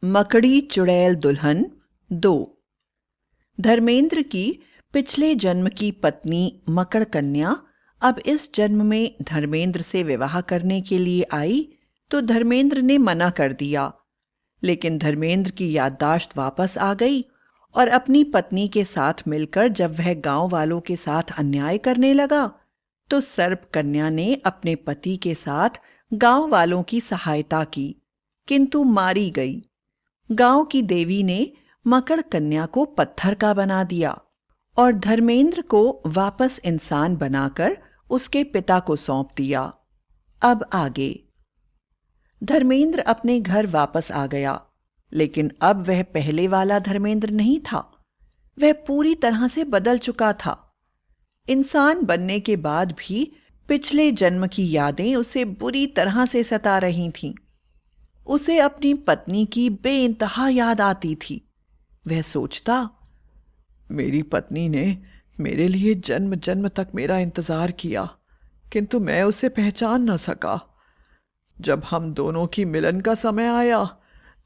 मकड़ी चुड़ैल दुल्हन 2। धर्मेंद्र की पिछले जन्म की पत्नी मकड़ कन्या अब इस जन्म में धर्मेंद्र से विवाह करने के लिए आई तो धर्मेंद्र ने मना कर दिया। लेकिन धर्मेंद्र की याददाश्त वापस आ गई और अपनी पत्नी के साथ मिलकर जब वह गांव वालों के साथ अन्याय करने लगा तो सर्प कन्या ने अपने पति के साथ गांव वालों की सहायता की, किंतु मारी गई। गांव की देवी ने मकड़ कन्या को पत्थर का बना दिया और धर्मेंद्र को वापस इंसान बनाकर उसके पिता को सौंप दिया। अब आगे। धर्मेंद्र अपने घर वापस आ गया, लेकिन अब वह पहले वाला धर्मेंद्र नहीं था। वह पूरी तरह से बदल चुका था। इंसान बनने के बाद भी पिछले जन्म की यादें उसे बुरी तरह से सता रही थीं। उसे अपनी पत्नी की बेइंतहा याद आती थी। वह सोचता, मेरी पत्नी ने मेरे लिए जन्म जन्म तक मेरा इंतजार किया, किंतु मैं उसे पहचान न सका। जब हम दोनों की मिलन का समय आया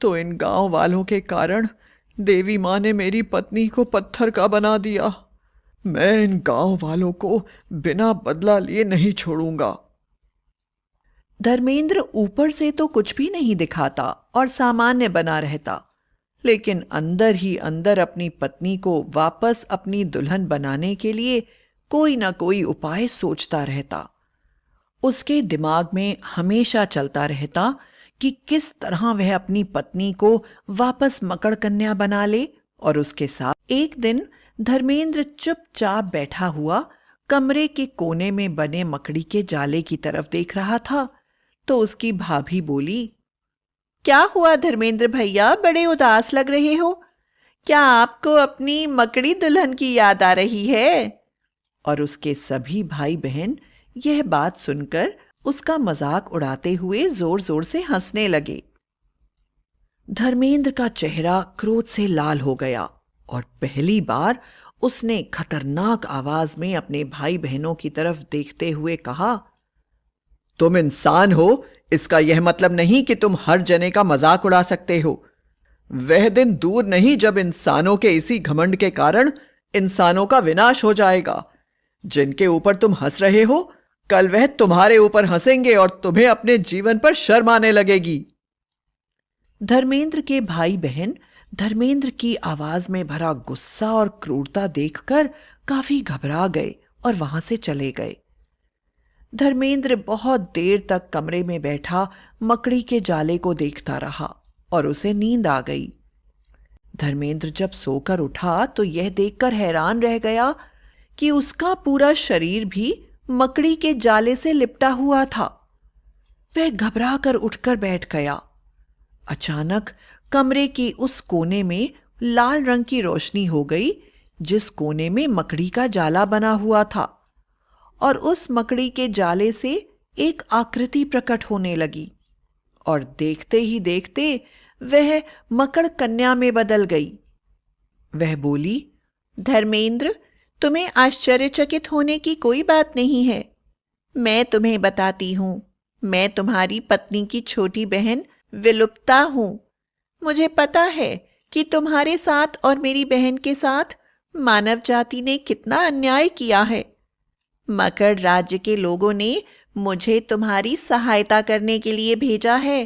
तो इन गांव वालों के कारण देवी माँ ने मेरी पत्नी को पत्थर का बना दिया। मैं इन गांव वालों को बिना बदला लिए नहीं छोड़ूंगा। धर्मेंद्र ऊपर से तो कुछ भी नहीं दिखाता और सामान्य बना रहता, लेकिन अंदर ही अंदर अपनी पत्नी को वापस अपनी दुल्हन बनाने के लिए कोई ना कोई उपाय सोचता रहता। उसके दिमाग में हमेशा चलता रहता कि किस तरह वह अपनी पत्नी को वापस मकड़ कन्या बना ले। और उसके साथ एक दिन धर्मेंद्र चुपचाप बैठा हुआ कमरे के कोने में बने मकड़ी के जाले की तरफ देख रहा था तो उसकी भाभी बोली, क्या हुआ धर्मेंद्र भैया, बड़े उदास लग रहे हो? क्या आपको अपनी मकड़ी दुल्हन की याद आ रही है? और उसके सभी भाई बहन यह बात सुनकर उसका मजाक उड़ाते हुए जोर जोर से हंसने लगे। धर्मेंद्र का चेहरा क्रोध से लाल हो गया और पहली बार उसने खतरनाक आवाज में अपने भाई बहनों की तरफ देखते हुए कहा, तुम इंसान हो, इसका यह मतलब नहीं कि तुम हर जने का मजाक उड़ा सकते हो। वह दिन दूर नहीं जब इंसानों के इसी घमंड के कारण इंसानों का विनाश हो जाएगा। जिनके ऊपर तुम हंस रहे हो, कल वह तुम्हारे ऊपर हंसेंगे और तुम्हें अपने जीवन पर शर्म आने लगेगी। धर्मेंद्र के भाई बहन धर्मेंद्र की आवाज में भरा गुस्सा और क्रूरता देखकर काफी घबरा गए और वहां से चले गए। धर्मेंद्र बहुत देर तक कमरे में बैठा मकड़ी के जाले को देखता रहा और उसे नींद आ गई। धर्मेंद्र जब सोकर उठा तो यह देखकर हैरान रह गया कि उसका पूरा शरीर भी मकड़ी के जाले से लिपटा हुआ था। वह घबरा कर उठकर बैठ गया। अचानक कमरे की उस कोने में लाल रंग की रोशनी हो गई जिस कोने में मकड़ी का जाला बना हुआ था, और उस मकड़ी के जाले से एक आकृति प्रकट होने लगी और देखते ही देखते वह मकड़ कन्या में बदल गई। वह बोली, धर्मेंद्र, तुम्हें आश्चर्यचकित होने की कोई बात नहीं है। मैं तुम्हें बताती हूं, मैं तुम्हारी पत्नी की छोटी बहन विलुप्ता हूं। मुझे पता है कि तुम्हारे साथ और मेरी बहन के साथ मानव जाति ने कितना अन्याय किया है। मकड़ राज्य के लोगों ने मुझे तुम्हारी सहायता करने के लिए भेजा है।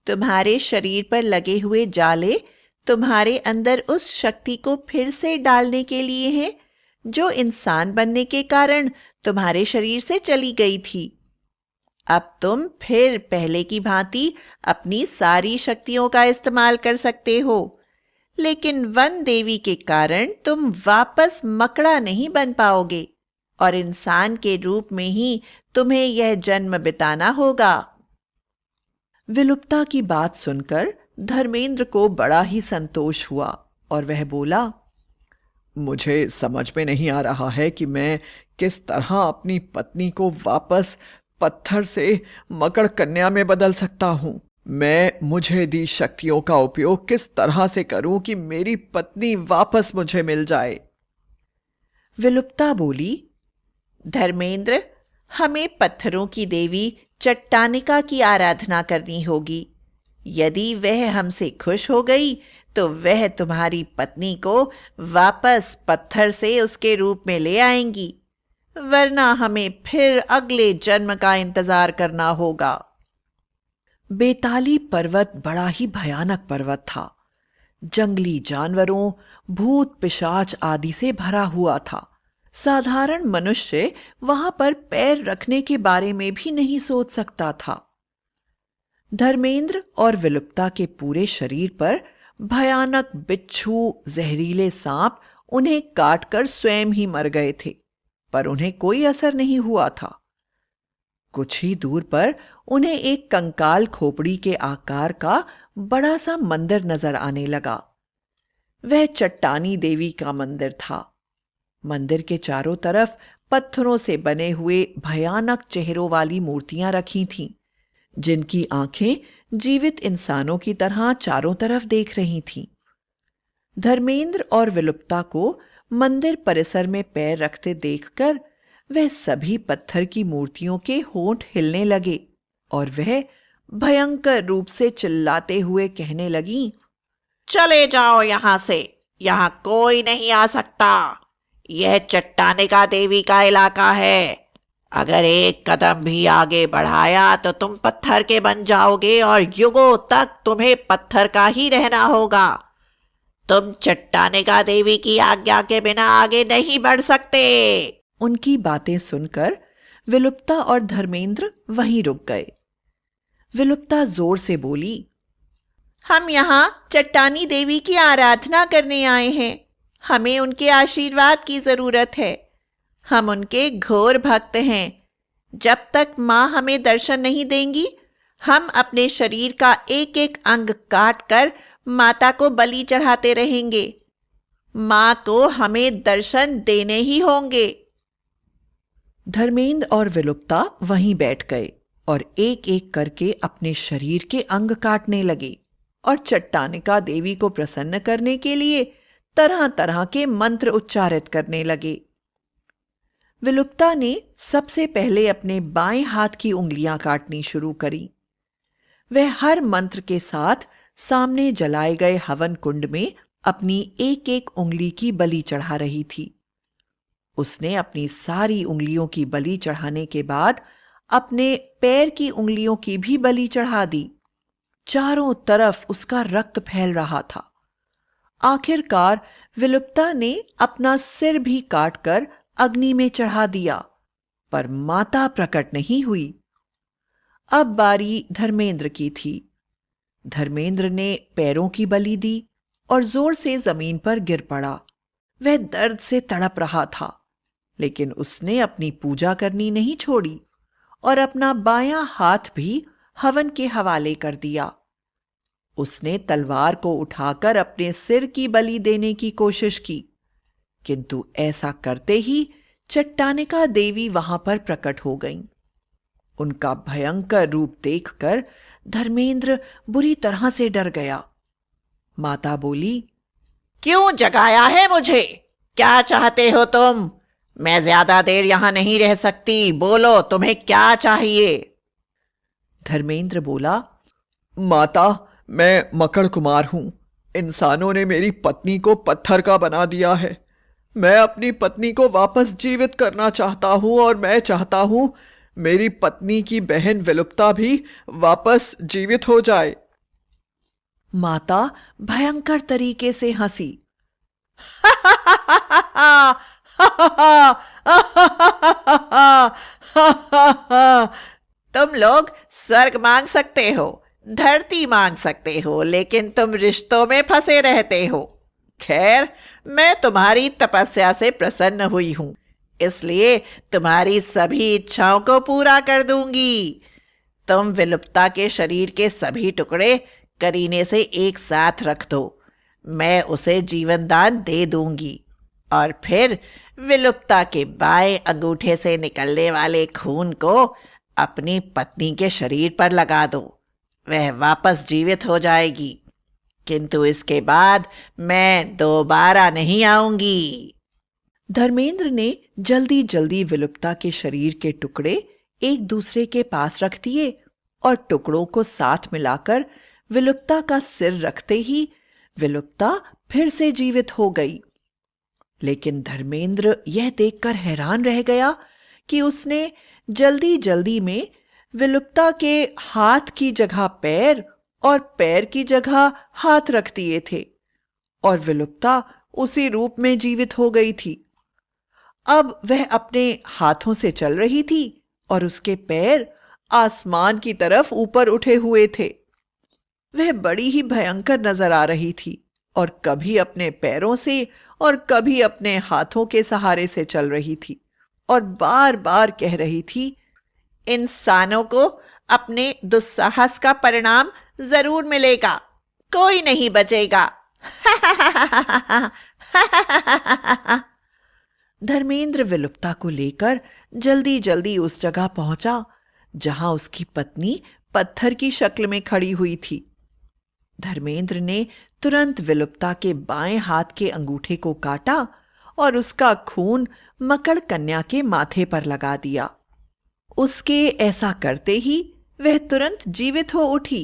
तुम्हारे शरीर पर लगे हुए जाले तुम्हारे अंदर उस शक्ति को फिर से डालने के लिए हैं जो इंसान बनने के कारण तुम्हारे शरीर से चली गई थी। अब तुम फिर पहले की भांति अपनी सारी शक्तियों का इस्तेमाल कर सकते हो, लेकिन वन देवी के कारण तुम वापस मकड़ा नहीं बन पाओगे और इंसान के रूप में ही तुम्हें यह जन्म बिताना होगा। विलुप्ता की बात सुनकर धर्मेंद्र को बड़ा ही संतोष हुआ और वह बोला, मुझे समझ में नहीं आ रहा है कि मैं किस तरह अपनी पत्नी को वापस पत्थर से मकड़ कन्या में बदल सकता हूं। मैं मुझे दी शक्तियों का उपयोग किस तरह से करूं कि मेरी पत्नी वापस मुझे मिल जाए। विलुप्ता बोली, धर्मेंद्र, हमें पत्थरों की देवी चट्टानिका की आराधना करनी होगी। यदि वह हमसे खुश हो गई तो वह तुम्हारी पत्नी को वापस पत्थर से उसके रूप में ले आएंगी, वरना हमें फिर अगले जन्म का इंतजार करना होगा। बेताली पर्वत बड़ा ही भयानक पर्वत था। जंगली जानवरों, भूत पिशाच आदि से भरा हुआ था। साधारण मनुष्य वहां पर पैर रखने के बारे में भी नहीं सोच सकता था। धर्मेंद्र और विलुप्ता के पूरे शरीर पर भयानक बिच्छू, जहरीले सांप उन्हें काटकर स्वयं ही मर गए थे, पर उन्हें कोई असर नहीं हुआ था। कुछ ही दूर पर उन्हें एक कंकाल खोपड़ी के आकार का बड़ा सा मंदिर नजर आने लगा। वह चट्टानी देवी का मंदिर था। मंदिर के चारों तरफ पत्थरों से बने हुए भयानक चेहरों वाली मूर्तियां रखी थीं, जिनकी आंखें जीवित इंसानों की तरह चारों तरफ देख रही थीं। धर्मेंद्र और विलुप्ता को मंदिर परिसर में पैर रखते देखकर वह सभी पत्थर की मूर्तियों के होंठ हिलने लगे और वह भयंकर रूप से चिल्लाते हुए कहने लगीं, चले जाओ यहां से, यहां कोई नहीं आ सकता। यह चट्टानिका देवी का इलाका है। अगर एक कदम भी आगे बढ़ाया तो तुम पत्थर के बन जाओगे और युगों तक तुम्हें पत्थर का ही रहना होगा। तुम चट्टानिका देवी की आज्ञा के बिना आगे नहीं बढ़ सकते। उनकी बातें सुनकर विलुप्ता और धर्मेंद्र वहीं रुक गए। विलुप्ता जोर से बोली, हम यहाँ चट्टानी देवी की आराधना करने आए हैं। हमें उनके आशीर्वाद की जरूरत है। हम उनके घोर भक्त हैं। जब तक माँ हमें दर्शन नहीं देंगी, हम अपने शरीर का एक एक अंग काट कर माता को बलि चढ़ाते रहेंगे। माँ को हमें दर्शन देने ही होंगे। धर्मेंद्र और विलुप्ता वहीं बैठ गए और एक एक करके अपने शरीर के अंग काटने लगे और चट्टानिका देवी को प्रसन्न करने के लिए तरह तरह के मंत्र उच्चारित करने लगे। विलुप्ता ने सबसे पहले अपने बाएं हाथ की उंगलियां काटनी शुरू करी। वह हर मंत्र के साथ सामने जलाए गए हवन कुंड में अपनी एक एक उंगली की बलि चढ़ा रही थी। उसने अपनी सारी उंगलियों की बलि चढ़ाने के बाद अपने पैर की उंगलियों की भी बलि चढ़ा दी। चारों तरफ उसका रक्त फैल रहा था। आखिरकार विलुप्ता ने अपना सिर भी काटकर अग्नि में चढ़ा दिया, पर माता प्रकट नहीं हुई। अब बारी धर्मेंद्र की थी। धर्मेंद्र ने पैरों की बलि दी और जोर से जमीन पर गिर पड़ा। वह दर्द से तड़प रहा था, लेकिन उसने अपनी पूजा करनी नहीं छोड़ी और अपना बायां हाथ भी हवन के हवाले कर दिया। उसने तलवार को उठाकर अपने सिर की बलि देने की कोशिश की, किंतु ऐसा करते ही चट्टानिका देवी वहां पर प्रकट हो गईं। उनका भयंकर रूप देखकर धर्मेंद्र बुरी तरह से डर गया। माता बोली, क्यों जगाया है मुझे? क्या चाहते हो तुम? मैं ज्यादा देर यहां नहीं रह सकती। बोलो, तुम्हें क्या चाहिए? धर्मेंद्र बोला, माता, मैं मकड़ कुमार हूं। इंसानों ने मेरी पत्नी को पत्थर का बना दिया है। मैं अपनी पत्नी को वापस जीवित करना चाहता हूं और मैं चाहता हूं मेरी पत्नी की बहन विलुप्ता भी वापस जीवित हो जाए। माता भयंकर तरीके से हंसी। तुम लोग स्वर्ग मांग सकते हो, धरती मांग सकते हो, लेकिन तुम रिश्तों में फंसे रहते हो। खैर, मैं तुम्हारी तपस्या से प्रसन्न हुई हूं, इसलिए तुम्हारी सभी इच्छाओं को पूरा कर दूंगी। तुम विलुप्ता के शरीर के सभी टुकड़े करीने से एक साथ रख दो। मैं उसे जीवन दान दे दूंगी और फिर विलुप्ता के बाएं अंगूठे से निकलने वाले खून को अपनी पत्नी के शरीर पर लगा दो। वह वापस जीवित हो जाएगी, किंतु इसके बाद मैं दोबारा नहीं आऊंगी। धर्मेंद्र ने जल्दी जल्दी विलुप्ता के शरीर के टुकड़े एक दूसरे के पास रख दिए और टुकड़ों को साथ मिलाकर विलुप्ता का सिर रखते ही विलुप्ता फिर से जीवित हो गई। लेकिन धर्मेंद्र यह देखकर हैरान रह गया कि उसने जल्दी जल्दी में विलुप्ता के हाथ की जगह पैर और पैर की जगह हाथ रख दिए थे और विलुप्ता उसी रूप में जीवित हो गई थी। अब वह अपने हाथों से चल रही थी और उसके पैर आसमान की तरफ ऊपर उठे हुए थे। वह बड़ी ही भयंकर नजर आ रही थी और कभी अपने पैरों से और कभी अपने हाथों के सहारे से चल रही थी और बार बार कह रही थी, इंसानों को अपने दुस्साहस का परिणाम जरूर मिलेगा, कोई नहीं बचेगा। धर्मेंद्र विलुप्ता को लेकर जल्दी जल्दी उस जगह पहुंचा जहां उसकी पत्नी पत्थर की शक्ल में खड़ी हुई थी। धर्मेंद्र ने तुरंत विलुप्ता के बाएं हाथ के अंगूठे को काटा और उसका खून मकड़ कन्या के माथे पर लगा दिया। उसके ऐसा करते ही वह तुरंत जीवित हो उठी।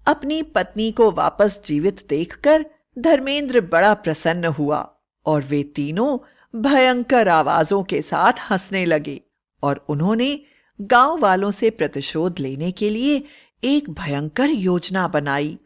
अपनी पत्नी को वापस जीवित देखकर धर्मेंद्र बड़ा प्रसन्न हुआ और वे तीनों भयंकर आवाजों के साथ हंसने लगे और उन्होंने गांव वालों से प्रतिशोध लेने के लिए एक भयंकर योजना बनाई।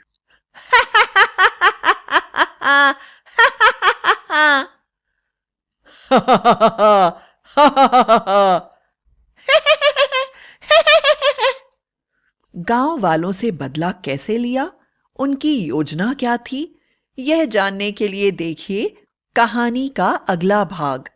गांव वालों से बदला कैसे लिया, उनकी योजना क्या थी, यह जानने के लिए देखिए कहानी का अगला भाग।